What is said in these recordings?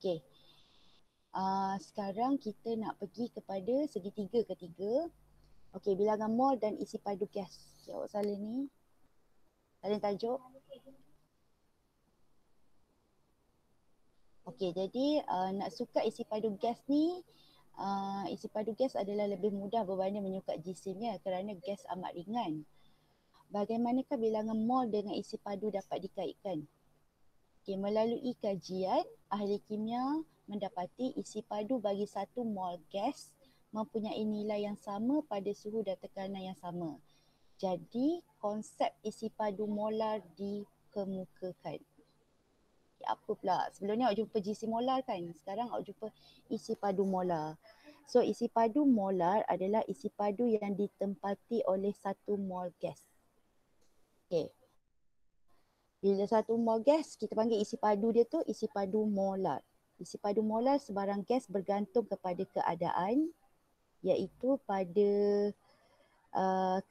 Okey. Sekarang kita nak pergi kepada segitiga ketiga. Okey, bilangan mol dan isi padu gas. Okay, awak salin ni. Salin tajuk. Okey, jadi nak suka isi padu gas ni, isi padu gas adalah lebih mudah berbanding menyukat jisimnya kerana gas amat ringan. Bagaimanakah bilangan mol dengan isi padu dapat dikaitkan? Okay, melalui kajian, ahli kimia mendapati isi padu bagi 1 mol gas mempunyai nilai yang sama pada suhu dan tekanan yang sama. Jadi, konsep isi padu molar dikemukakan. Okay, apa pula? Sebelum ni awak jumpa GC molar kan? Sekarang awak jumpa isi padu molar. So, isi padu molar adalah isi padu yang ditempati oleh 1 mol gas. Okay. Bila 1 mol gas, kita panggil isi padu dia tu isi padu molar. Isi padu molar sebarang gas bergantung kepada keadaan, iaitu pada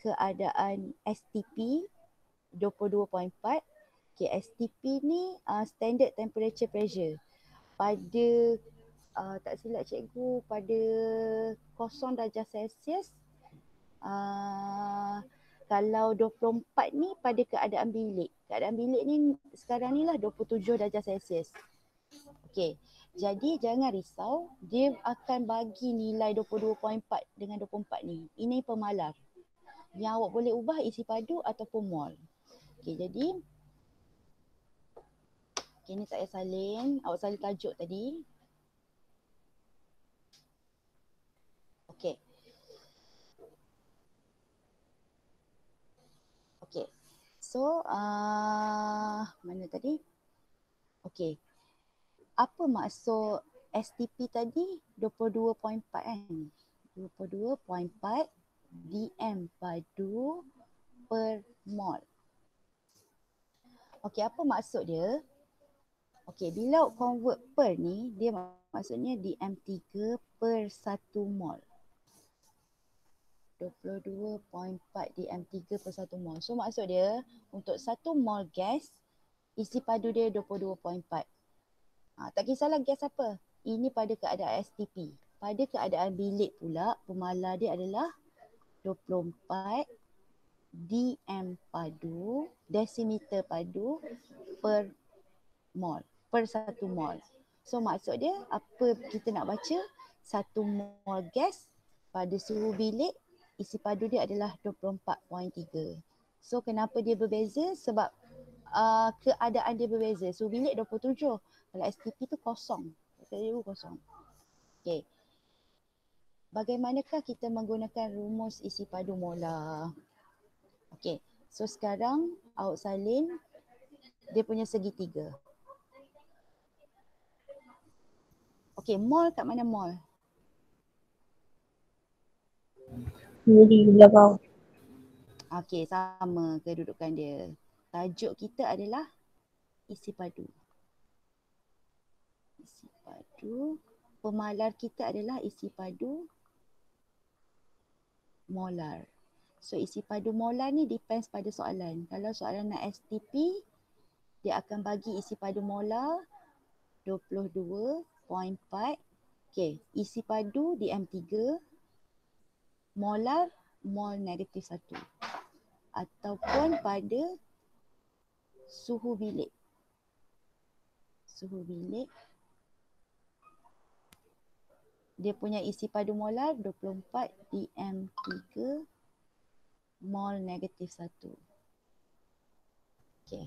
keadaan STP 22.4. Okay, STP ni standard temperature pressure. Pada tak silap cikgu, pada 0 darjah Celsius, kalau 24 ni pada keadaan bilik. Keadaan bilik ni sekarang ni lah 27 darjah Celsius. Okey. Jadi jangan risau, dia akan bagi nilai 22.4 dengan 24 ni. Ini pemalar. Yang awak boleh ubah isi padu ataupun mol. Okey, jadi ni saya salin. Awak salin tajuk tadi. Okey. Okey. So, mana tadi? Okey. Apa maksud STP tadi? 22.4 kan? 22.4 dm padu per mol. Okey, apa maksud dia? Okey, bila convert per ni, dia maksudnya dm3 per 1 mol. 22.4 dm3 per 1 mol. So maksud dia, untuk 1 mol gas, isi padu dia 22.4. Tak kisahlah gas apa. Ini pada keadaan STP. Pada keadaan bilik pula, pemalar dia adalah 24 dm padu, desimeter padu per mol, per 1 mol. So maksud dia, apa kita nak baca? 1 mol gas pada suhu bilik, isi padu dia adalah 24.3. So kenapa dia berbeza? Sebab keadaan dia berbeza. Suhu bilik 27. Kalau STP tu kosong. Kosong. Okey. Bagaimanakah kita menggunakan rumus isi padu molar? Okey. So sekarang awak salin dia punya segitiga. Okey, mol kat mana mol? Di belah bawah. Okey, sama kedudukan dia. Tajuk kita adalah isi padu. Isi padu. Pemalar kita adalah isi padu molar. So isi padu molar ni depends pada soalan. Kalau soalan nak STP, dia akan bagi isi padu molar 22.4. Okey, isi padu dm3, molar mol negatif 1. Ataupun pada suhu bilik. Suhu bilik. Dia punya isi padu molar 24 dm3 mol negatif 1. Okey.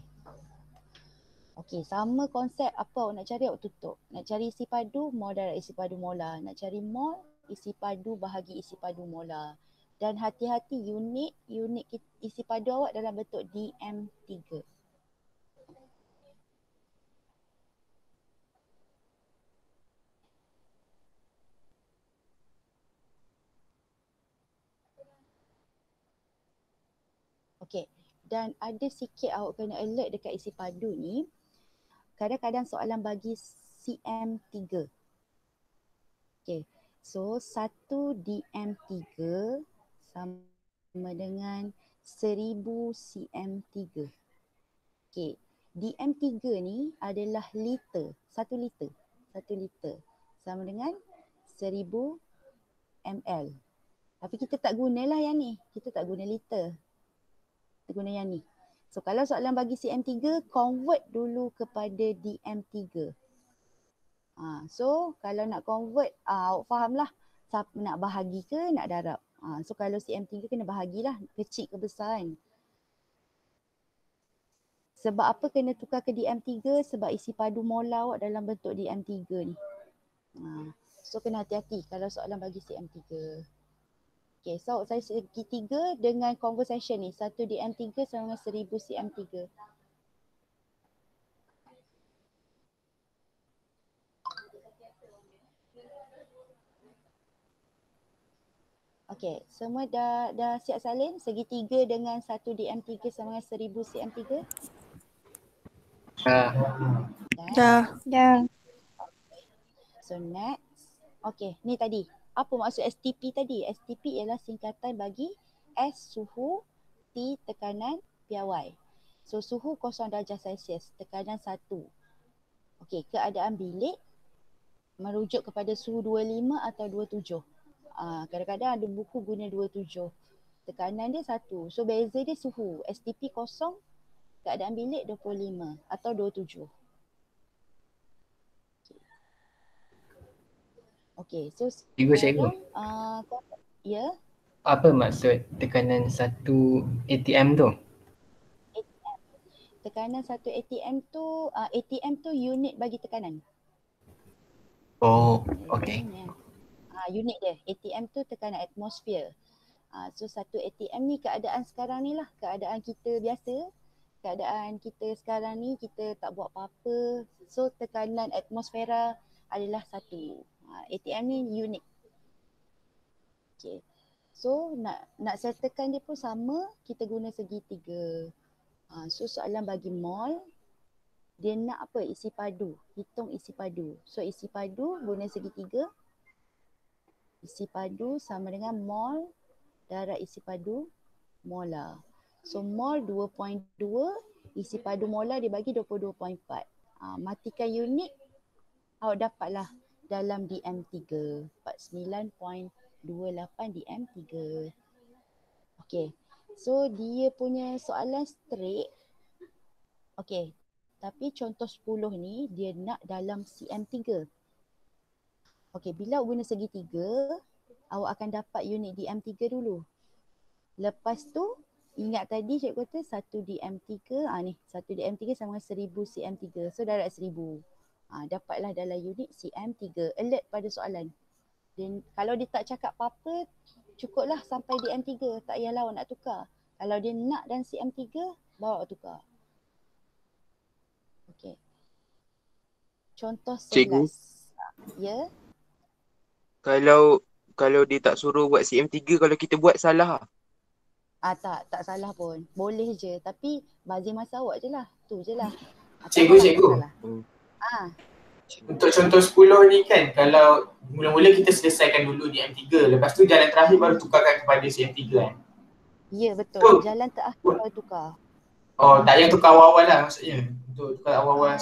Okey, sama konsep apa awak nak cari, awak tutup. Nak cari isi padu, mol darab isi padu molar. Nak cari mol, isi padu bahagi isi padu molar. Dan hati-hati unit isi padu awak dalam bentuk dm3. Okey, dan ada sikit awak kena alert dekat isi padu ni. Kadang-kadang soalan bagi cm3. Okey, so 1 dm3 sama dengan 1000 cm3. Okey, dm3 ni adalah liter, 1 liter. 1 liter. Sama dengan 1000 ml. Tapi kita tak gunalah yang ni. Kita tak guna liter. Kita guna yang ni. So kalau soalan bagi CM3, convert dulu kepada DM3. So kalau nak convert, awak fahamlah nak bahagi ke nak darab. So kalau CM3 kena bahagilah, kecil ke besar kan. Sebab apa kena tukar ke DM3? Sebab isi padu molar awak dalam bentuk DM3 ni. So kena hati-hati kalau soalan bagi CM3. Okay, so saya segitiga dengan conversation ni. 1 DM3 sama dengan 1000 CM3. Okay, semua dah siap salin? Segitiga dengan 1 DM3 sama dengan 1000 CM3? Dah. So next. Okay, ni tadi. Apa maksud STP tadi? STP ialah singkatan bagi S suhu, T tekanan, piawai. So suhu 0 darjah Celsius, tekanan 1. Okay, keadaan bilik merujuk kepada suhu 25 atau 27. Kadang-kadang ada buku guna 27. Tekanan dia 1. So beza dia suhu. STP 0, keadaan bilik 25 atau 27. Okay, so Cikgu. ya. Apa maksud tekanan 1 ATM tu? Tekanan 1 ATM tu unit bagi tekanan. Oh, okay. Unit dia. ATM tu tekanan atmosfer. So 1 ATM ni keadaan sekarang ni lah. Keadaan kita biasa. Keadaan kita sekarang ni kita tak buat apa-apa. So tekanan atmosfera adalah 1. ATM ni unit. Okay. So nak settlekan dia pun sama. Kita guna segitiga. So soalan bagi mol. Dia nak apa? Isi padu. Hitung isi padu. So isi padu guna segitiga. Isi padu sama dengan mol darab isi padu molar. So mol 2.2, isi padu molar dibagi 22.4. Matikan unit, awak dapatlah dalam DM3. 49.28 DM3. Okay. So dia punya soalan straight. Okay. Tapi contoh 10 ni dia nak dalam CM3. Okay, bila awak guna segitiga, awak akan dapat unit DM3 dulu. Lepas tu, ingat tadi cikgu kata 1 DM3, ni 1 DM3 sama dengan 1000 CM3. So darab 1000. Dapatlah dalam unit CM3. Alert pada soalan. Dan kalau dia tak cakap apa-apa, cukuplah sampai DM3. Tak payahlah awak nak tukar. Kalau dia nak dan CM3, bawa awak tukar. Okay. Contoh 11. Cikgu. Ya? Kalau dia tak suruh buat CM3, kalau kita buat salah. Tak salah pun. Boleh je. Tapi bazir masa awak je lah. Tu je lah. Cikgu. Untuk contoh 10 ni kan, kalau mula-mula kita selesaikan dulu di M3. Lepas tu jalan terakhir baru tukarkan kepada CM3 kan? Ya betul. Jalan terakhir baru tukar. Oh, tak payah tukar awal-awal lah maksudnya. Untuk tukar awal-awal.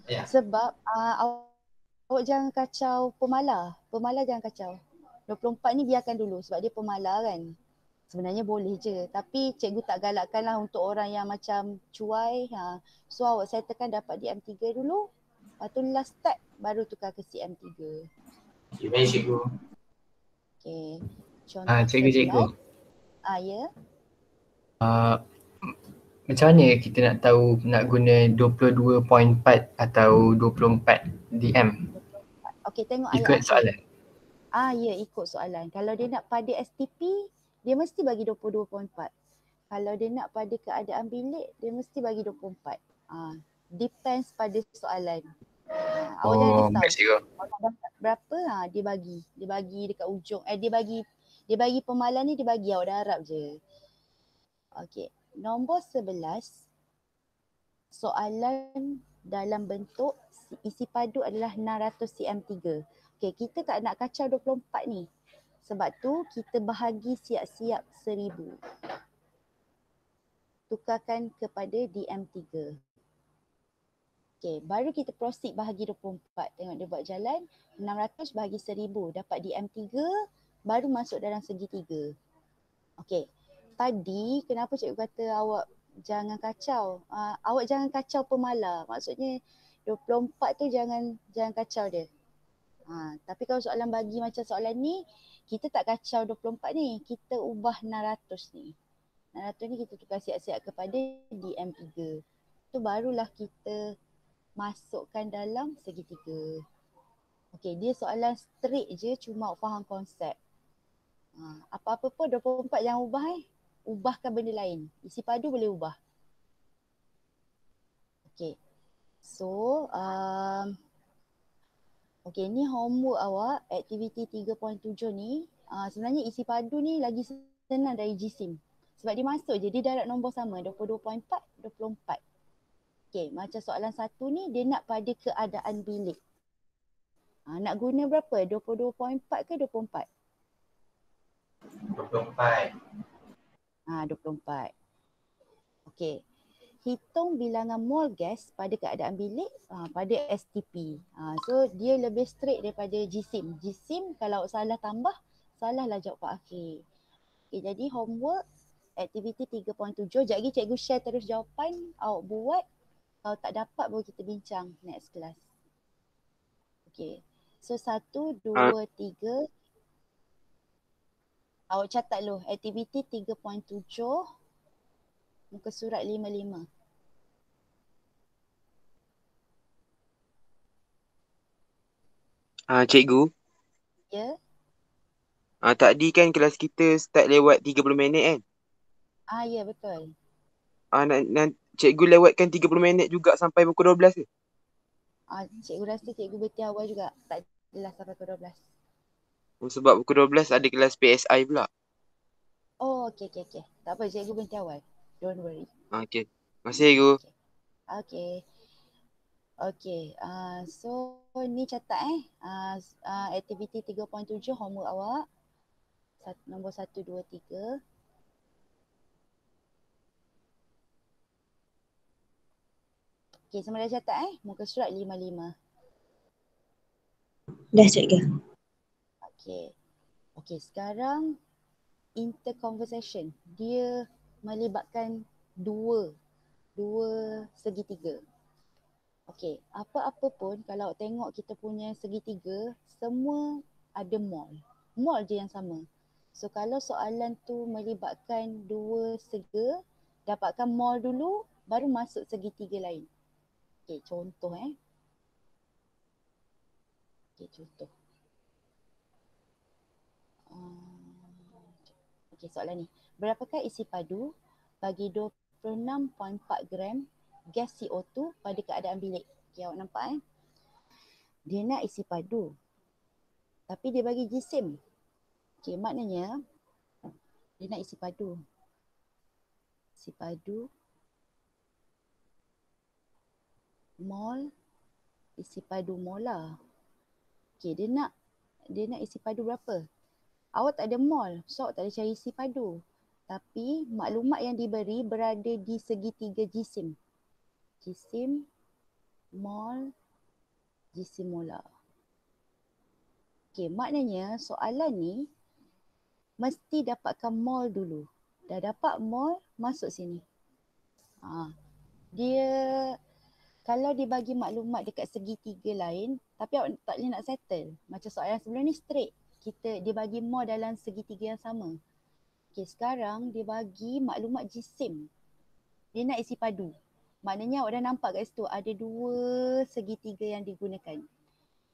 Ya. Sebab awak jangan kacau pemalar. Pemalar jangan kacau. 24 ni biarkan dulu sebab dia pemalar kan. Sebenarnya boleh je. Tapi cikgu tak galakkan lah untuk orang yang macam cuai. So awak settlekan dapat di M3 dulu. Lepas tu last step baru tukar ke CM3. Okay, baik cikgu. Okay. Contoh Cikgu. Ya. Macam mana kita nak tahu nak guna 22.4 atau 24 DM? Okay, tengok ayat ikut soalan. Ya, ikut soalan. Kalau dia nak pada STP, dia mesti bagi 22.4. Kalau dia nak pada keadaan bilik, dia mesti bagi 24. Depends pada soalan. Awak jangan risau. Awak dapat berapa, dia bagi dekat ujung. Dia bagi pemalan ni, dia bagi awak darab je. Okay. Nombor 11, soalan dalam bentuk isi padu adalah 600 CM3. Okay, kita tak nak kacau 24 ni. Sebab tu kita bahagi siap-siap 1000. Tukarkan kepada DM3. Okay, baru kita proceed bahagi 24. Tengok dia buat jalan. 600 bahagi 1000 dapat DM3, baru masuk dalam segitiga. Okay, tadi kenapa cikgu kata awak jangan kacau? Awak jangan kacau pemalas. Maksudnya 24 tu jangan kacau dia. Tapi kalau soalan bagi macam soalan ni, kita tak kacau 24 ni. Kita ubah 600 ni. 600 ni kita tukar siap-siap kepada DM3. Tu barulah kita masukkan dalam segitiga. Okey, dia soalan straight je, cuma faham konsep. Apa-apa pun 24 jangan ubah ubahkan benda lain. Isi padu boleh ubah. Okey. So, okey, ni homework awak, aktiviti 3.7 ni. Sebenarnya isi padu ni lagi senang dari GSIM. Sebab dia masuk je, dia darab nombor sama, 22.4, 24. Okey, macam soalan satu ni dia nak pada keadaan bilik. Nak guna berapa? 22.4 ke 24? 24. 24. Okey. Hitung bilangan mol gas pada keadaan bilik pada STP. So dia lebih straight daripada GSIM. GSIM kalau salah tambah, salahlah jawapan akhir. Okey, jadi homework aktiviti 3.7. Sekejap lagi cikgu share terus jawapan, awak buat. Kalau tak dapat baru kita bincang next class. Okay. So 1, 2, 3. Awak catat dulu. Aktiviti 3.7. Muka surat 55. Cikgu. Ya. Tadi kan kelas kita start lewat 30 minit kan? Ya betul. Cikgu lewatkan 30 minit juga sampai pukul 12 ke? Cikgu rasa cikgu berhenti awal juga. Tak adalah sampai pukul 12. Sebab pukul 12 ada kelas PSI pula. Oh, okey. Tak apa, cikgu berhenti awal. Don't worry. Okey. Terima kasih cikgu. Okey. So ni catat aktiviti 3.7 homework awak. Nombor 1, 2, 3. Okey, semua dah catat muka surat 55. Dah cikgu. Okey, sekarang interconversation. Dia melibatkan dua segitiga. Okey, apa-apa pun kalau tengok kita punya segitiga, semua ada mol. Mol je yang sama. So kalau soalan tu melibatkan dua sega, dapatkan mol dulu, baru masuk segitiga lain. Okey, contoh contoh. Okey, soalan ni. Berapakah isi padu bagi 26.4 gram gas CO2 pada keadaan bilik? Okey, awak nampak Dia nak isi padu. Tapi dia bagi GSIM. Okey, maknanya dia nak isi padu. Isi padu mol, isi padu molar. Okey, dia nak isi padu berapa? Awak tak ada mol, so awak tak ada cari isi padu. Tapi maklumat yang diberi berada di segitiga GSIM. GSIM, mol, GSIM molar. Okey, maknanya soalan ni mesti dapatkan mol dulu. Dah dapat mol, masuk sini. Dia kalau dibagi maklumat dekat segitiga lain, tapi awak tak boleh nak settle. Macam soalan sebelum ni straight. Dia bagi mol dalam segitiga yang sama. Okey, sekarang dia bagi maklumat GSIM. Dia nak isi padu. Maknanya awak dah nampak kat situ ada dua segitiga yang digunakan.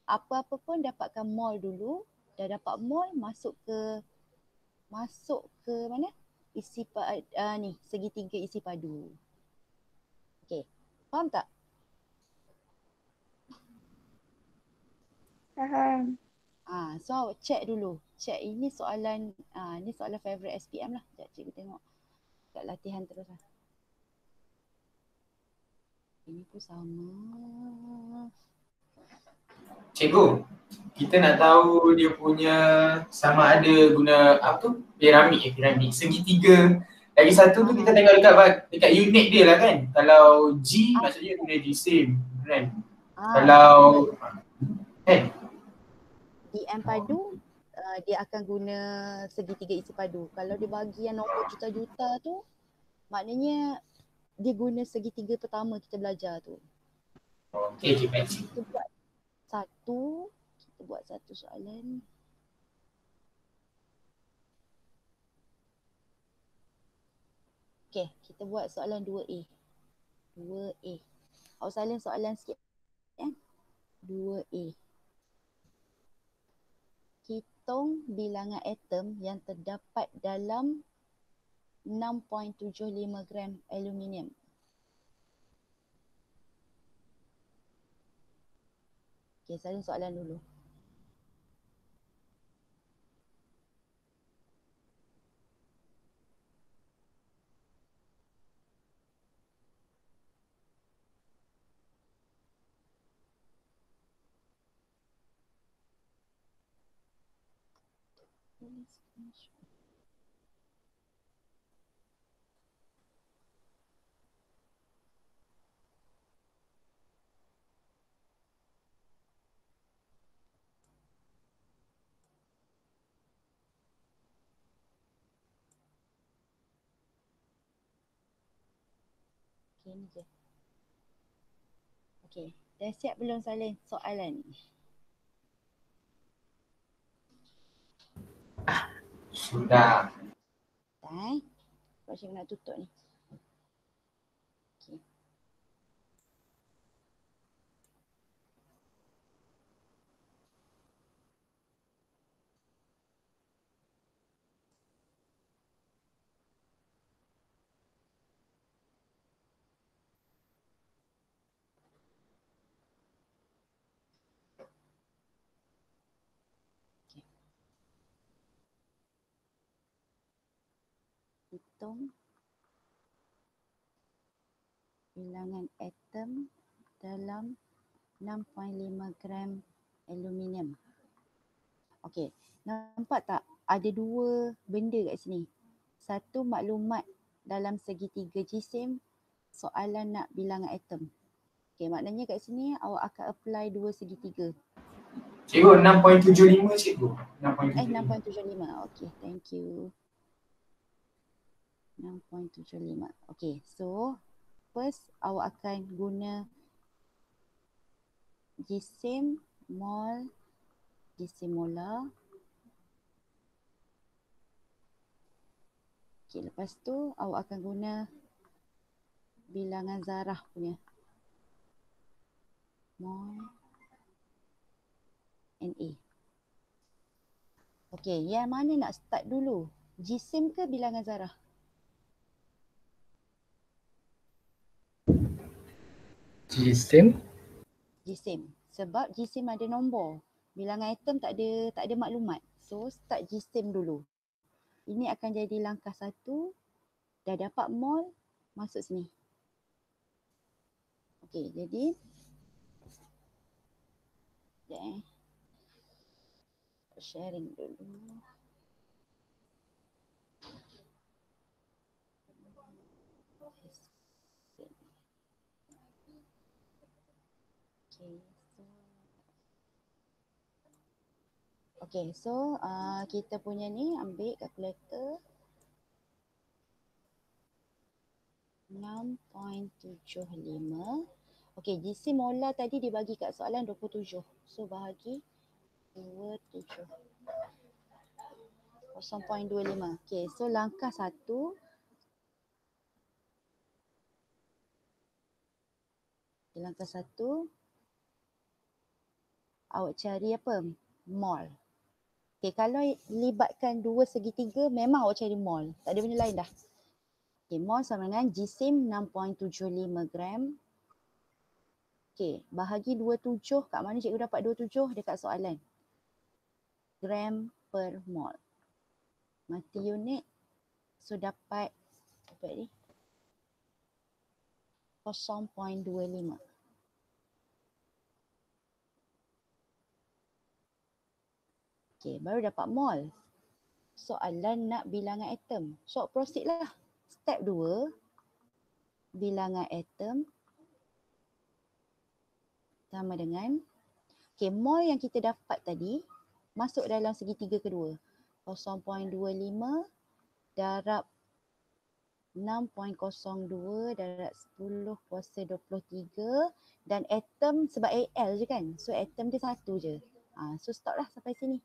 Apa-apa pun dapatkan mol dulu. Dah dapat mol, masuk ke mana? Segitiga isi padu. Okey, faham tak? Faham. So awak check dulu. Check ini soalan favorite SPM lah. Sekejap cikgu tengok kat latihan terus lah. Ini pun sama. Cikgu, kita nak tahu dia punya sama ada guna apa tu? Piramid, segitiga. Lagi satu tu kita tengok dekat unit dia lah kan. Kalau G maksudnya guna GSIM, kan. Ah, Kalau kan DM padu dia akan guna segitiga isi padu. Kalau dia bagi yang nombor juta-juta tu, maknanya dia guna segitiga pertama kita belajar tu. okey baik. Kita buat satu soalan. Okey, kita buat soalan 2A. 2A. Awak salin soalan sikit kan? 2A. Hitung bilangan atom yang terdapat dalam 6.75 gram aluminium. Okey, salin soalan dulu. Okey, ni je. Okey, dah siap belum salin soalan? Sudah. Dah. Macam nak tutup ni. Okey. Hitung bilangan atom dalam 6.5 gram aluminium. Okey, nampak tak ada dua benda kat sini. Satu maklumat dalam segitiga jisim, soalan nak bilangan atom. Okey, maknanya kat sini awak akan apply dua segitiga. Cikgu 6.75 cikgu. 6.75. 6.75. Okey, thank you. 6.75. Okey, so first awak akan guna jisim, mol, jisim molar. Okey, lepas tu awak akan guna bilangan zarah punya. Mol, Na. Okey, yang mana nak start dulu? Jisim ke bilangan zarah? Jisim. Jisim. Sebab jisim ada nombor. Bilangan atom tak ada maklumat. So start jisim dulu. Ini akan jadi langkah 1. Dah dapat mol, masuk sini. Okey, jadi sharing dulu. Okay, so kita punya ni ambil kalkulator 6.75. Okay, jisim molar tadi dibagi kat soalan 27. So bahagi 27. 0.25. Okay, so langkah 1. Langkah 1. Awak cari apa? Mol. Okay, kalau libatkan dua segitiga, memang awak cari mol. Tak ada benda lain dah. Okay, mol sama dengan jisim 6.75 gram. Okay, bahagi 27. Kat mana cikgu dapat 27? Dekat soalan. Gram per mol. Mati unit. So dapat apa ni? 0.25. Okay, baru dapat mol. Soalan nak bilangan atom. So proceed lah. Step 2. Bilangan atom. sama dengan, okay, mol yang kita dapat tadi masuk dalam segitiga kedua. 0.25 darab 6.02 darab 10 kuasa 23 dan atom sebab AL je kan. So atom dia satu je. So stop lah sampai sini.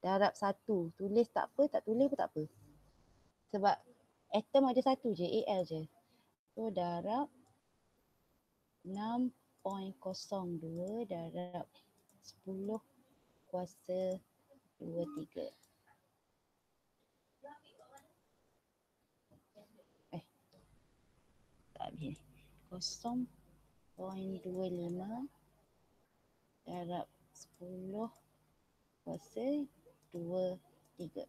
Darab 1. Tulis tak apa, tak tulis pun tak apa. Sebab atom ada satu je, AL je. So darab 6.02 darab 10 kuasa 23. Tak habis ni. 0.25 darab 10 kuasa 23.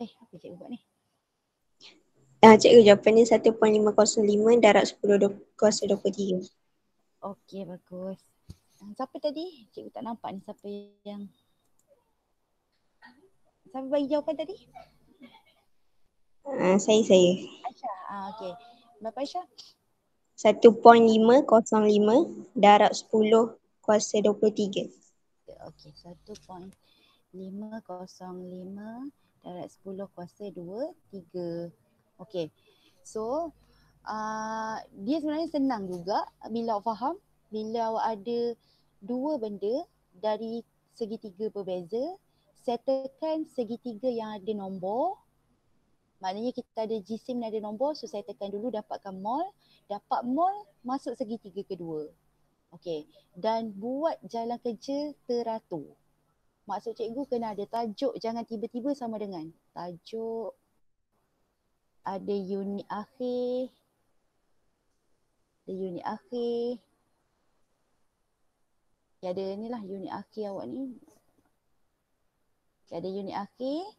Apa cikgu buat ni? Cikgu jawapan ni 1.505 darab 10 kuasa 23. Okey, bagus. Siapa tadi? Cikgu tak nampak ni siapa yang bagi jawapan tadi? Saya. Aisyah. Okey. Berapa Aisyah? 1.505 darab 10 kuasa 23. Okey, 1.505 darab 10 kuasa 23. Okey. So, dia sebenarnya senang juga bila awak faham. Bila awak ada dua benda dari segitiga berbeza, settlekan segitiga yang ada nombor. Maknanya kita ada jisim yang ada nombor, so saya tekan dulu dapatkan mol. Dapat mol, masuk segitiga kedua. Okey. Dan buat jalan kerja teratur. Maksud cikgu kena ada tajuk, jangan tiba-tiba sama dengan. Tajuk, ada unit akhir. Ada unit akhir. Ya, ada ni lah unit akhir awak ni. Ada unit akhir.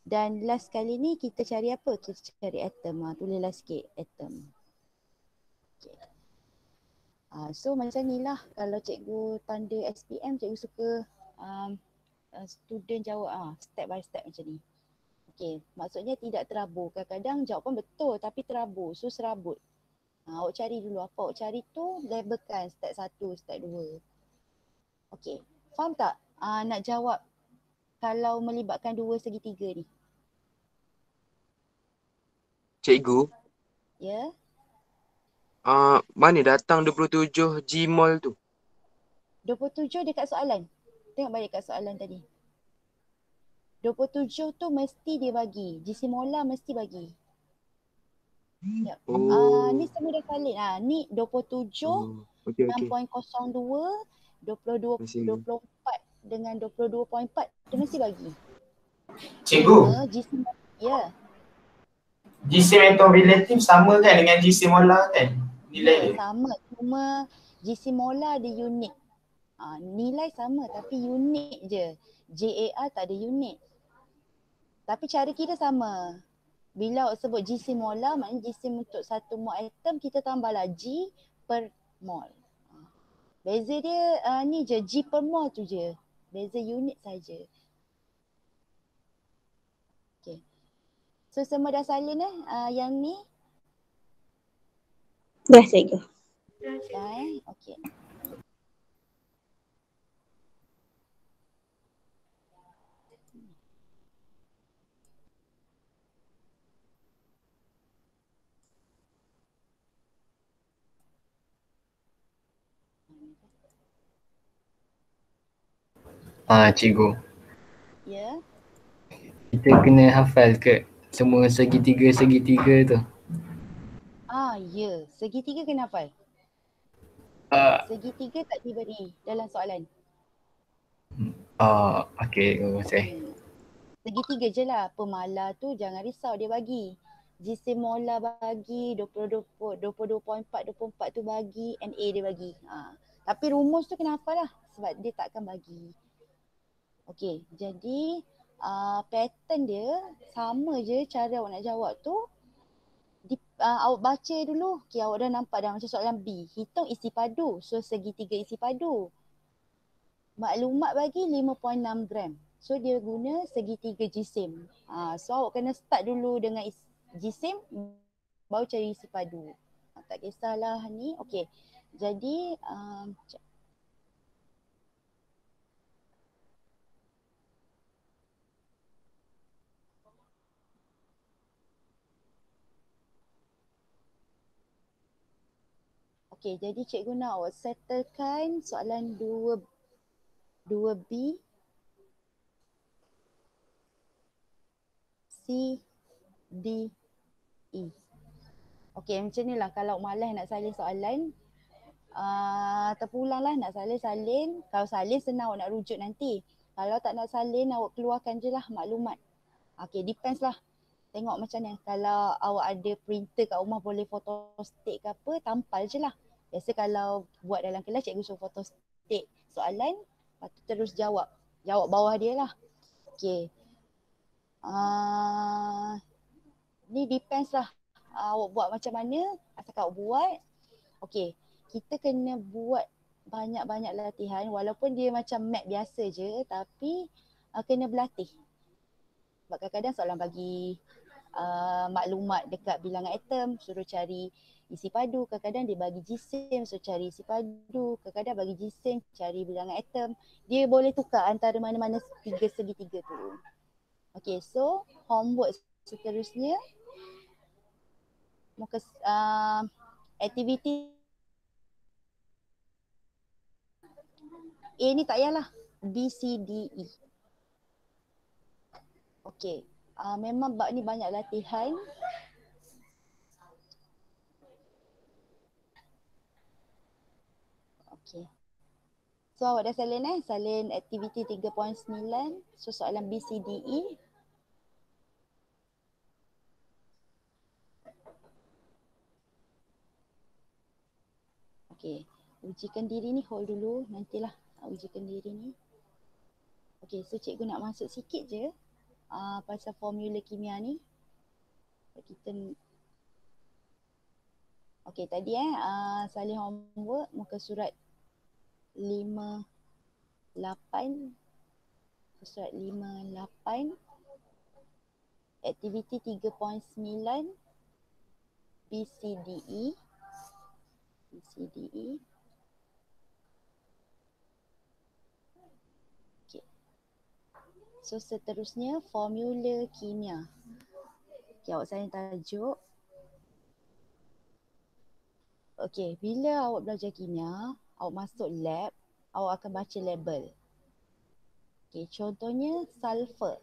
Dan last kali ni kita cari apa? Kita cari atom. Tulislah sikit atom. Okay. So macam ni lah kalau cikgu tanda SPM, cikgu suka student jawab step by step macam ni. Okay, maksudnya tidak terabur. Kadang-kadang jawapan betul tapi terabur. So serabut. Awak cari dulu apa awak cari tu, labelkan step 1, step 2. Okay, faham tak? Nak jawab kalau melibatkan dua segitiga ni. Cikgu, Ya? mana datang 27 Gmol tu? 27 dekat soalan. Tengok balik kat soalan tadi. 27 tu mesti dia bagi. GC molar mesti bagi. Ya. Ni semua dah valid. Ni 27, Okey. 6.02, 22, 24 dengan 22.4 dia mesti bagi. Cikgu, GC ya. jisim atom relatif sama kan dengan jisim molar kan? Nilai dia. Sama. Cuma GC molar ada unit. Nilai sama tapi unit je. JAR tak ada unit. Tapi cara kita sama. Bila awak sebut GC molar, maknanya jisim untuk satu mol atom kita tambahlah G per mol. Beza dia ni je, G per mol tu je. Beza unit saja. Okay. So semua dah salin yang ni? Dah cikgu. Dah okay. Cikgu. Ya. Kita kena hafal ke semua segitiga-segitiga tu? Ya. Segitiga kena hafal. Segitiga tak diberi dalam soalan. Okey, saya. Segitiga je lah. Pemalar tu jangan risau dia bagi. GC molar bagi, 22.4, 24 tu bagi, NA dia bagi. Tapi rumus tu kena hafal lah sebab dia takkan bagi. Okey, jadi pattern dia sama je cara awak nak jawab tu. Awak baca dulu. Okay, awak dah nampak dah macam soalan B. Hitung isi padu. So segitiga isi padu. Maklumat bagi 5.6 gram. So dia guna segitiga jisim. So awak kena start dulu dengan jisim baru cari isi padu. Tak kisahlah ni. Okey. Jadi okey, jadi cikgu nak awak settlekan soalan 2B C D E. Okey, macam ni lah kalau malas nak salin soalan, terpulanglah nak salin. Kalau salin senang awak nak rujuk nanti. Kalau tak nak salin, awak keluarkan je lah maklumat. Okey, depends lah. Tengok macam ni. Kalau awak ada printer kat rumah boleh photostat ke apa, tampal je lah. Biasa kalau buat dalam kelas, cikgu suruh photostat soalan, lepas tu terus jawab. Jawab bawah dia lah. Okey. Ni depends lah. Awak buat macam mana, asalkan awak buat. Okey, kita kena buat banyak-banyak latihan walaupun dia macam map biasa je, tapi kena berlatih. Sebab kadang-kadang soalan bagi maklumat dekat bilangan atom, suruh cari isi padu. Kadang-kadang dia bagi jisim, suruh cari isi padu. Kadang-kadang bagi jisim, cari bilangan atom. Dia boleh tukar antara mana-mana segitiga tu. Okay, so homework seterusnya muka aktiviti A ni tak payahlah, B, C, D, E. Okay, memang bab ni banyak latihan. Okay. So awak dah salin salin aktiviti 3.9. So soalan B, C, D, E. Okay, ujikan diri ni hold dulu, nantilah ujikan diri ni. Okay, so cikgu nak masuk sikit je pasal formula kimia ni. Kita okay, tadi salin homework muka surat 58, surat 58, aktiviti 3.9, BCDE. BCDE. Okay. So seterusnya formula kimia. Okay, awak salin tajuk. Okay, bila awak belajar kimia, awak masuk lab, awak akan baca label. Okay, contohnya sulfur.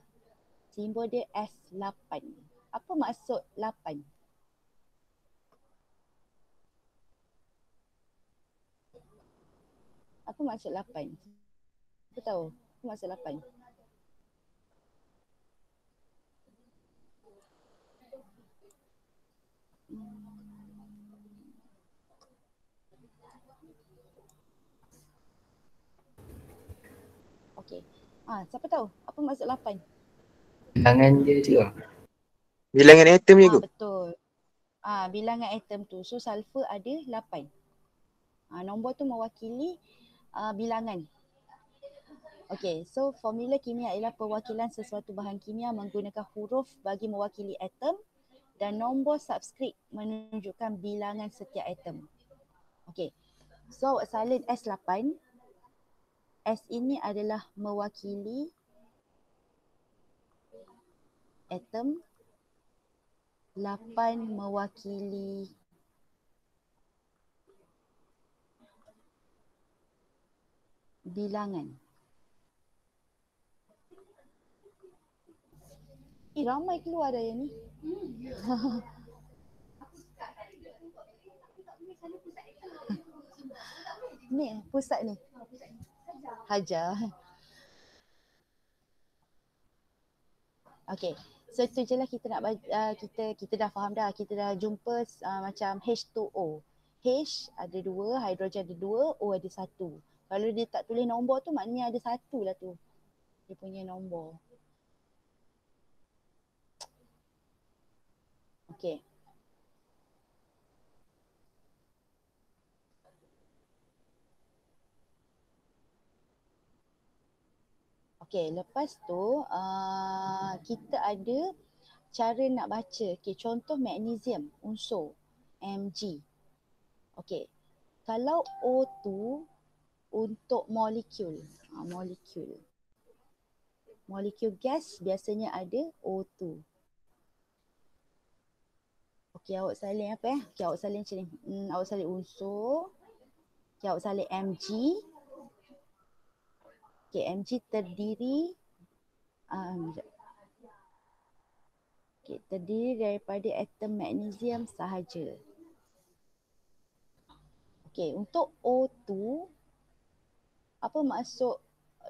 Simbol dia S8. Apa maksud 8? Apa maksud 8? Aku tahu. Apa maksud 8? Okey. Siapa tahu? Apa maksud 8? Bilangan dia je. Bilangan atom je tu. Betul. Bilangan atom tu. So sulfur ada 8. Nombor tu mewakili bilangan. Okey, so formula kimia ialah perwakilan sesuatu bahan kimia menggunakan huruf bagi mewakili atom dan nombor subskrip menunjukkan bilangan setiap atom. Okey. So awak salin S8. S ini adalah mewakili atom, 8 mewakili bilangan. Ramai keluar dah yang ni. Ni pusat ni. Hajar. Okay. So tu je lah kita nak kita dah faham dah. Kita dah jumpa macam H2O. H ada 2, hidrogen ada 2, O ada 1. Kalau dia tak tulis nombor tu maknanya ada 1 lah tu. Dia punya nombor. Okay. Okay, lepas tu kita ada cara nak baca. Okay, contoh magnesium, unsur Mg. Okey. Kalau O2 untuk molekul. Molekul gas biasanya ada O2. Okey, awak salin apa ya? Okey, awak salin macam ni. Awak salin unsur. Okey, awak salin Mg. Okey, Mg terdiri terdiri daripada atom magnesium sahaja. Okey, untuk O2, apa maksud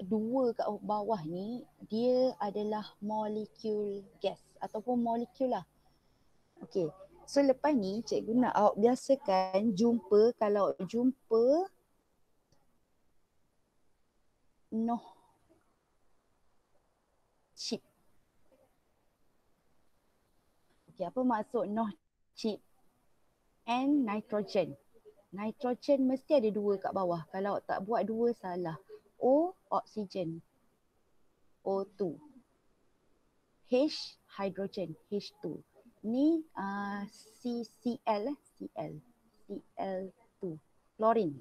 dua kat bawah ni, dia adalah molekul gas ataupun molekul lah. Okey, so lepas ni cikgu nak awak biasakan jumpa, kalau awak jumpa Noh chip. Okey, apa maksud Noh chip? And nitrogen. Nitrogen mesti ada dua kat bawah. Kalau awak tak buat dua salah. O oksigen. O2. H hydrogen. H2. Ni CCl. Cl2. Chlorine.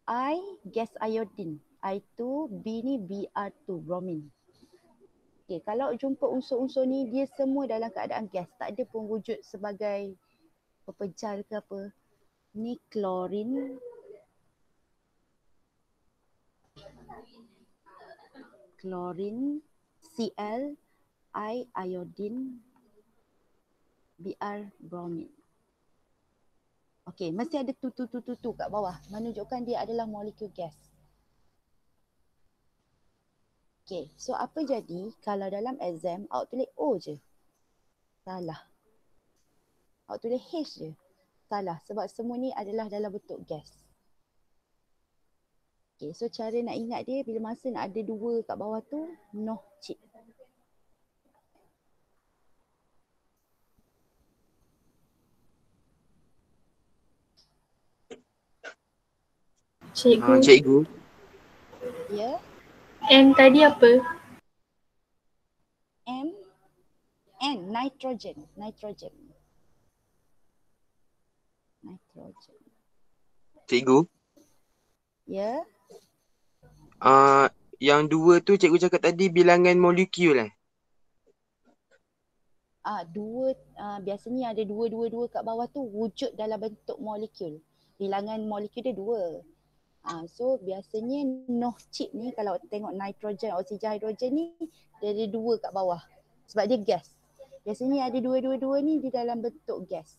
I gas iodine. I2, B ni Br2, bromine. Okay, kalau jumpa unsur-unsur ni, dia semua dalam keadaan gas. Tak ada pun wujud sebagai pepejal ke apa. Ni chlorine. Chlorine, Cl, I iodine, Br bromine. Okey, mesti ada tu kat bawah menunjukkan dia adalah molekul gas. Okey, so apa jadi kalau dalam exam awak tulis O je? Salah. Awak tulis H je? Salah, sebab semua ni adalah dalam bentuk gas. Okey, so cara nak ingat dia bila masa nak ada dua kat bawah tu, Noh chip. Cikgu, Cikgu, Ya, N tadi apa? N nitrogen. cikgu. Ya, Yang dua tu cikgu cakap tadi bilangan molekul biasanya ada dua kat bawah tu wujud dalam bentuk molekul. Bilangan molekul dia dua. So biasanya Noh chip ni kalau tengok nitrogen, oksigen, hidrogen ni dia ada dua kat bawah. Sebab dia gas. Biasanya ada dua ni di dalam bentuk gas.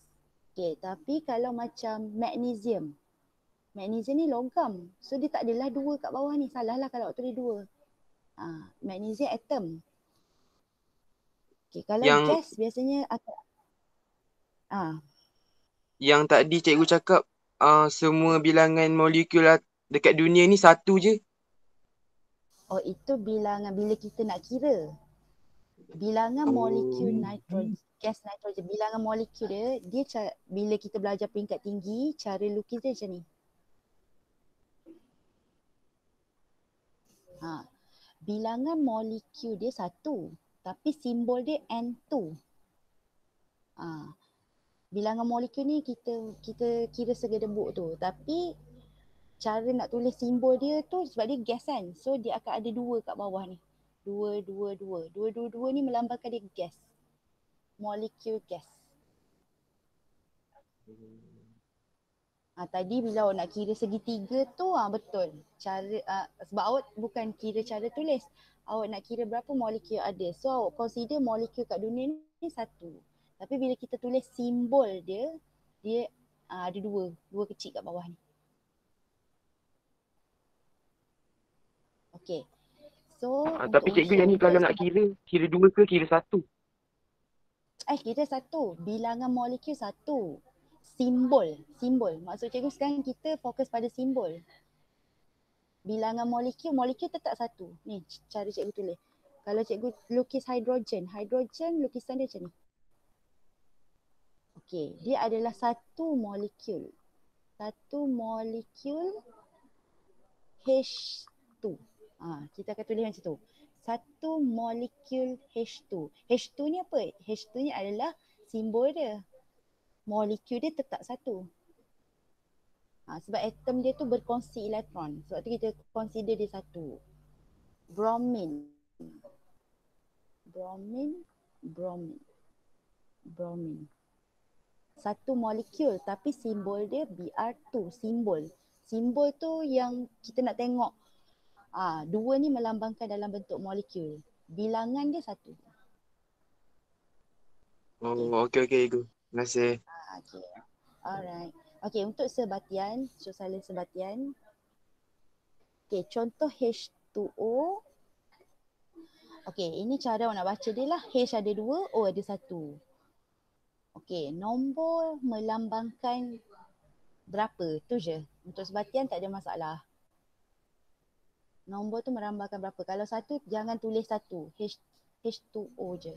Okay, tapi kalau macam magnesium. Magnesium ni logam. So dia tak adalah dua kat bawah ni. Salah lah kalau tulis dua. Magnesium atom. Okay, kalau gas biasanya yang tadi cikgu cakap semua bilangan molekul dekat dunia ni satu je. Oh, itu bilangan bila kita nak kira. Bilangan molekul nitrogen, gas nitrogen, bilangan molekul dia bila kita belajar peringkat tinggi, cara lukis dia macam ni. Bilangan molekul dia satu, tapi simbol dia N2. Bilangan molekul ni kita kira segedebuk tu, tapi cara nak tulis simbol dia tu sebab dia gas kan. So dia akan ada dua kat bawah ni. Dua ni melambangkan dia gas. Molekul gas. Tadi bila awak nak kira segitiga tu betul. Cara sebab awak bukan kira cara tulis. Awak nak kira berapa molekul ada. So awak consider molekul kat dunia ni satu. Tapi bila kita tulis simbol dia ada dua kecil kat bawah ni. Okey. So Tapi cikgu yang ni kalau nak kira dua ke kira satu? Kira satu. Bilangan molekul satu. Simbol. Maksud cikgu sekarang kita fokus pada simbol. Bilangan molekul tetap satu. Ni cara cikgu tulis. Kalau cikgu lukis hidrogen lukisan dia macam ni. Okey, dia adalah satu molekul. Satu molekul H2. Kita akan tulis macam tu. Satu molekul H2. H2 ni apa? H2 ni adalah simbol dia. molekul dia tetap satu. Sebab atom dia tu berkongsi elektron. Sebab tu kita consider dia satu. Bromine. Satu molekul tapi simbol dia Br2, simbol. Simbol tu yang kita nak tengok. Dua ni melambangkan dalam bentuk molekul. Bilangan dia satu. Oh, okey Cikgu. Terima kasih. Okay. Alright. Okay, untuk sebatian, salin sebatian. Okay, contoh H2O. Okay, ini cara awak nak baca dia lah. H ada 2, O ada 1. Okay, nombor melambangkan berapa? Tu je. Untuk sebatian tak ada masalah. Nombor tu melambangkan berapa. Kalau 1, jangan tulis 1. H2O je.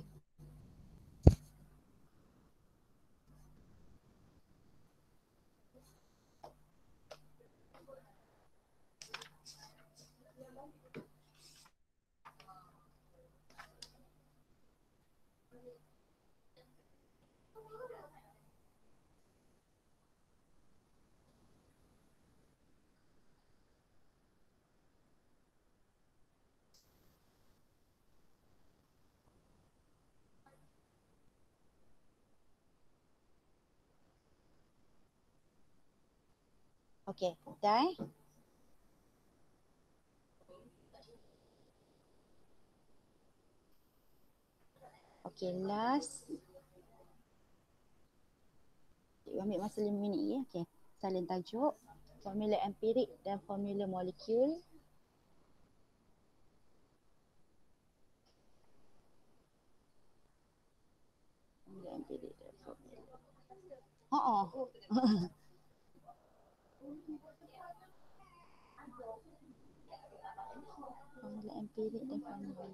Okay, dah eh? Okay, last. Cikgu ambil masa 5 minit lagi. Okay, salin tajuk. Formula empirik dan formula molekul. Formula empirik dan formula. Formula empirik dan formula.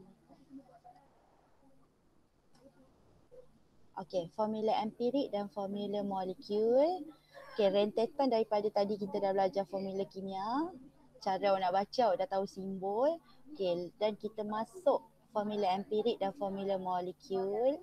Okey, formula empirik dan formula molekul. Okey, rentetan daripada tadi kita dah belajar formula kimia. Cara awak nak baca, awak dah tahu simbol. Okey, dan kita masuk formula empirik dan formula molekul.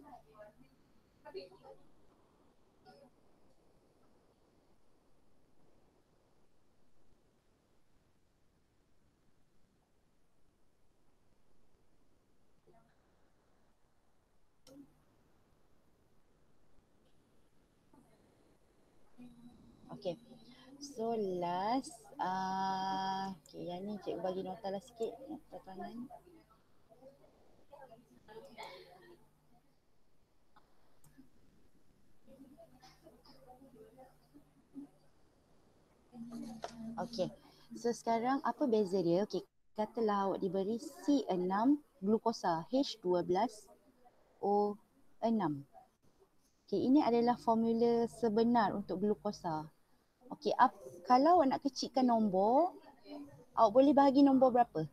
Okay, so last, okay, yang ni cikgu bagi nota lah sikit, nota tangan. Okay, so sekarang apa beza dia? Okay, katalah awak diberi C6 glukosa H12O6. Okay, ini adalah formula sebenar untuk glukosa. Okey, kalau awak nak kecilkan nombor, awak boleh bahagi nombor berapa?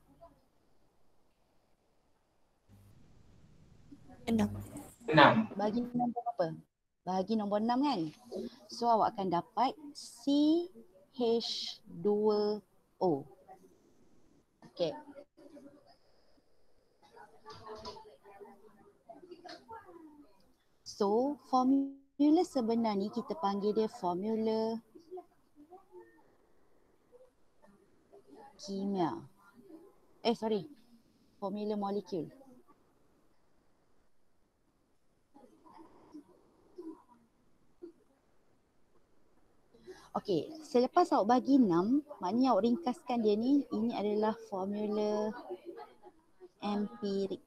6. Bahagi nombor berapa? Bahagi nombor 6 kan? So awak akan dapat CH2O. Okey. So formula sebenar ni kita panggil dia formula kimia. Formula molekul. Okey, selepas awak bagi 6, maknanya awak ringkaskan dia ni, ini adalah formula empirik.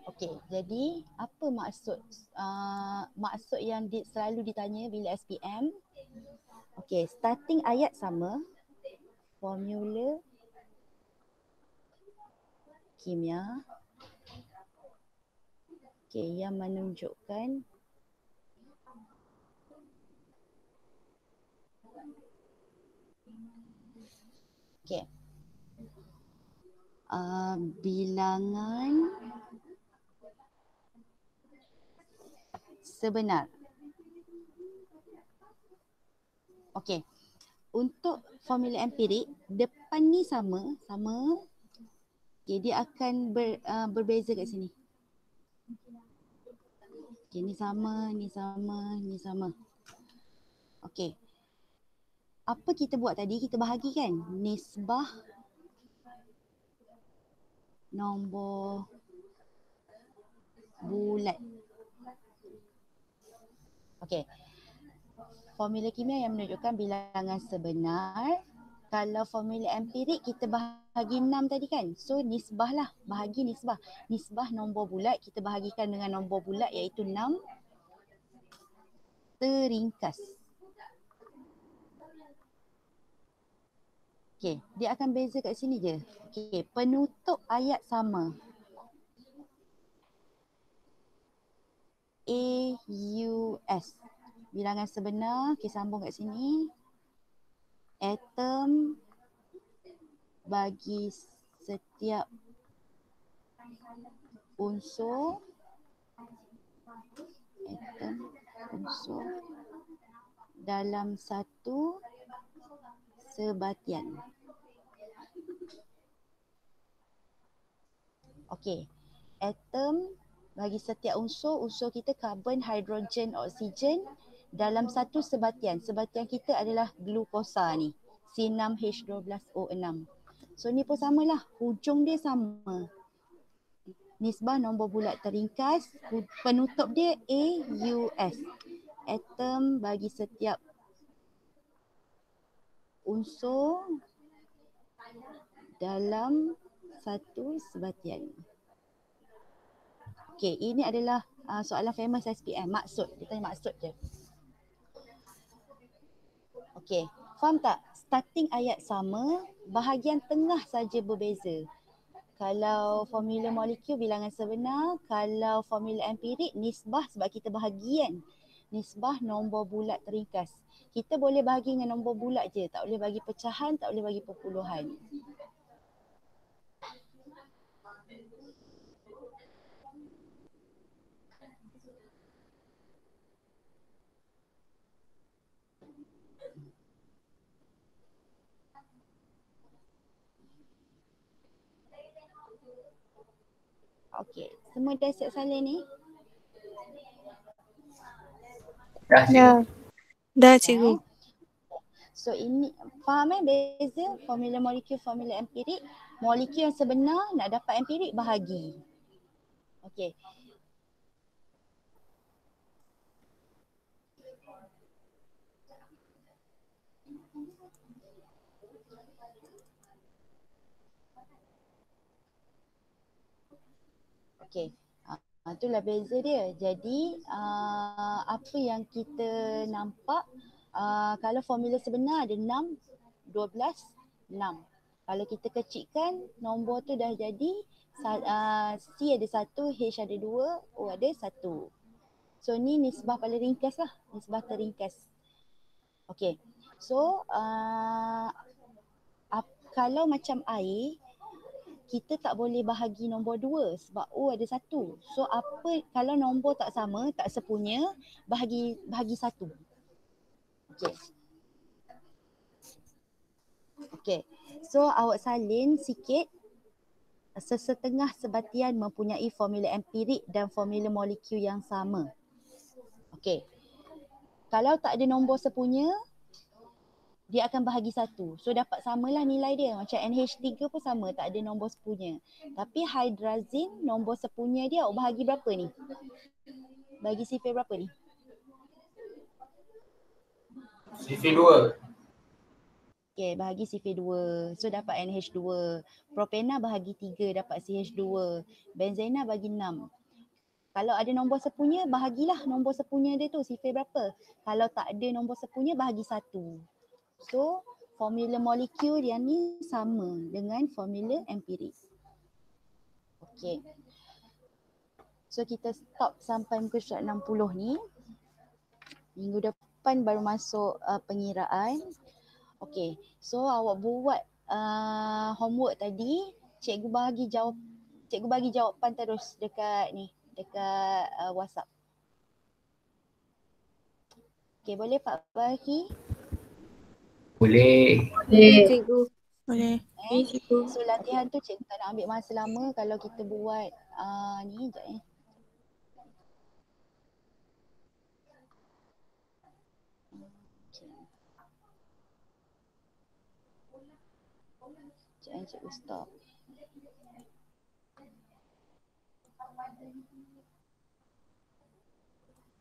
Okey, jadi apa maksud yang selalu ditanya bila SPM? Okey, starting ayat sama, formula kimia. Okey, yang menunjukkan bilangan sebenar. Okey. Untuk formula empirik, depan ni sama. Okey, dia akan berbeza kat sini. Okay, ni sama, ni sama, ni sama. Okay. Apa kita buat tadi? Kita bahagikan nisbah nombor bulat. Okay. Formula kimia yang menunjukkan bilangan sebenar. Kalau formula empirik kita bahagi 6 tadi kan. So nisbah lah. Bahagi nisbah. Nisbah nombor bulat kita bahagikan dengan nombor bulat iaitu 6 teringkas. Okay. Dia akan beza kat sini je. Okay. Penutup ayat sama. AUS. Bilangan sebenar. Okay, sambung kat sini. Atom bagi setiap unsur. Atom unsur dalam satu sebatian. Okey. Atom bagi setiap unsur kita karbon, hidrogen, oksigen dalam satu sebatian. Sebatian kita adalah glukosa ni. C6H12O6. So ni pun samalah. Hujung dia sama. Nisbah nombor bulat teringkas. Penutup dia AUS. Atom bagi setiap unsur dalam satu sebatian. Okey, ini adalah soalan famous SPM. Maksud. Dia tanya maksud je. Okey, faham tak? Starting ayat sama, bahagian tengah saja berbeza. Kalau formula molekul bilangan sebenar, kalau formula empirik nisbah sebab kita bahagian. Nisbah nombor bulat teringkas. Kita boleh bahagi dengan nombor bulat je, tak boleh bagi pecahan, tak boleh bagi perpuluhan. Okey, semua dah siap salin ni? Dah cikgu. Dah cikgu. So ini faham beza formula molekul, formula empirik. Molekul yang sebenar nak dapat empirik bahagi. Okey. Okey. Itulah beza dia. Jadi apa yang kita nampak kalau formula sebenar ada 6, 12, 6. Kalau kita kecilkan nombor tu dah jadi C ada 1, H ada 2, O ada 1. So ni nisbah paling ringkas lah. Nisbah teringkas. Okey. So kalau macam air, kita tak boleh bahagi nombor 2 sebab O ada 1. So apa kalau nombor tak sama, tak sepunya, bahagi 1. Okey. Okey. So awak salin sikit. Sesetengah sebatian mempunyai formula empirik dan formula molekul yang sama. Okey. Kalau tak ada nombor sepunya, dia akan bahagi 1. So dapat samalah nilai dia. Macam NH3 pun sama, tak ada nombor sepunya. Tapi hydrazine nombor sepunya dia awak bahagi berapa ni? Bagi sifir berapa ni? Sifir 2. Okay, bahagi sifir 2. So dapat NH2. Propena bahagi 3 dapat CH2. Benzena bagi 6. Kalau ada nombor sepunya, bahagilah nombor sepunya dia tu sifir berapa. Kalau tak ada nombor sepunya, bahagi 1. So, formula molekul yang ni sama dengan formula empirik. Okey. So, kita stop sampai muka surat 60 ni. Minggu depan baru masuk pengiraan. Okey. So, awak buat homework tadi. Cikgu bagi jawapan terus dekat ni, dekat WhatsApp. Okey, boleh Pak Bahi? Boleh. Cikgu. Boleh. So latihan tu cikgu tak nak ambil masa lama kalau kita buat ni sekejap Cikgu stop.